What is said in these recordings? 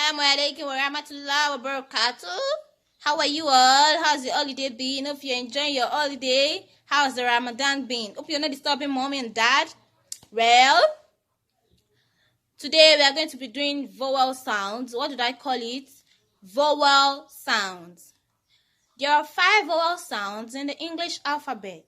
Assalamu alaikum wa rahmatullahi wa barakatuh. How are you all? How's your holiday been? Hope you're enjoying your holiday. How's the Ramadan been? Hope you're not disturbing mommy and dad. Well, today we are going to be doing vowel sounds. What did I call it? Vowel sounds. There are 5 vowel sounds in the English alphabet.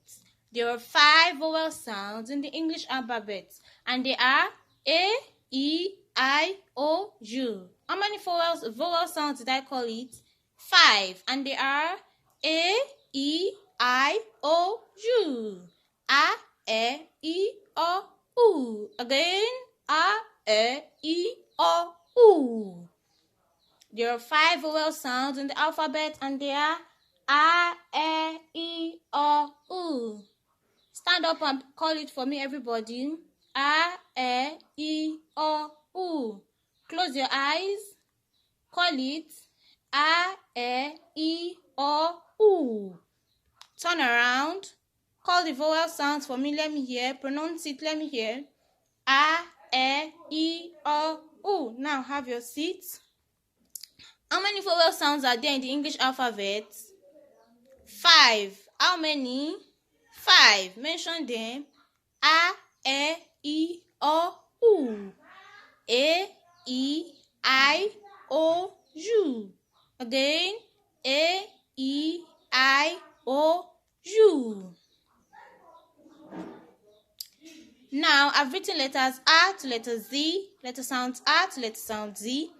There are 5 vowel sounds in the English alphabet, and they are A, E, I, O, U. How many vowel sounds did I call it? 5, and they are A, E, I, O, U. A, E, O, U. Again, A, E, O, U. There are 5 vowel sounds in the alphabet, and they are A, E, O, U. Stand up and call it for me, everybody. A, E, O, U. Close your eyes. Call it A, E, O, U. Turn around. Call the vowel sounds for me. Let me hear. Pronounce it. Let me hear. A, E, O, U. Now have your seat. How many vowel sounds are there in the English alphabet? 5. How many? 5. Mention them. A, E, O, U. A, E, I, O, U. Again. A, E, I, O, U. Now I've written letters A to letter Z, letter sounds A to letter sound Z,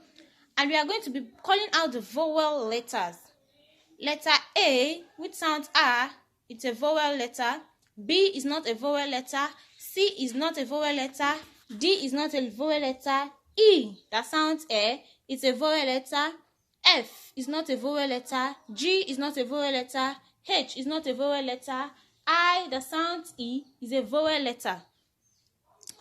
and we are going to be calling out the vowel letters. Letter A, which sounds A, it's a vowel letter. B is not a vowel letter. C is not a vowel letter. D is not a vowel letter. E, that sounds A, it's a vowel letter. F is not a vowel letter. G is not a vowel letter. H is not a vowel letter. I, that sounds E, is a vowel letter.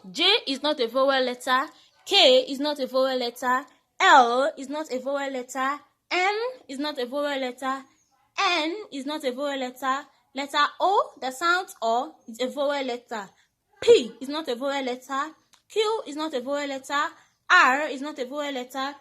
J is not a vowel letter. K is not a vowel letter. L is not a vowel letter. M is not a vowel letter. N is not a vowel letter. Letter O, that sounds O, is a vowel letter. P is not a vowel letter. Q is not a vowel letter. R is not a vowel letter.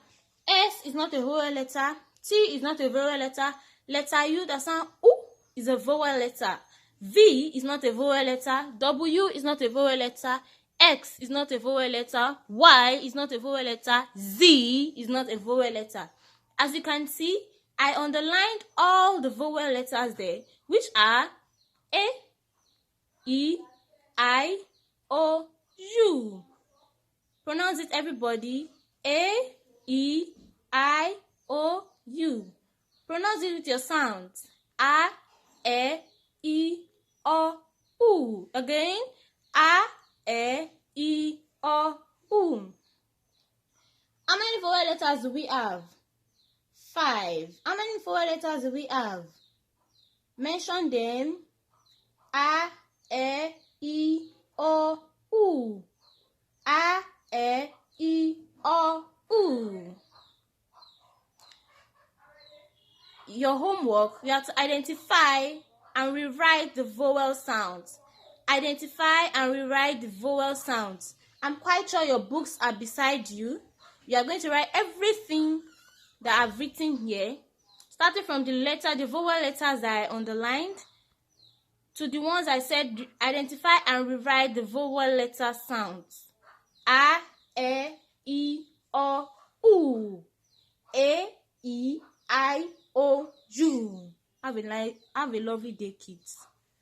S is not a vowel letter. T is not a vowel letter. Letter U, that sounds U, is a vowel letter. V is not a vowel letter. W is not a vowel letter. X is not a vowel letter. Y is not a vowel letter. Z is not a vowel letter. As you can see, I underlined all the vowel letters there, which are A, E, I, O, U. Pronounce it, everybody. A, E, I, O, U. Pronounce it with your sounds. A, E, O, U. Again. A, E, O, U. How many vowel letters do we have? 5. How many vowel letters do we have? Mention them. A, E, O, U. A, E, O, U. Your homework, you have to identify and rewrite the vowel sounds. Identify and rewrite the vowel sounds. I'm quite sure your books are beside you. You are going to write everything that I've written here, starting from the vowel letters that I underlined, to the ones I said identify and rewrite the vowel letter sounds. A, E, O, U. A, E, I, O, U. Have a lovely day, kids.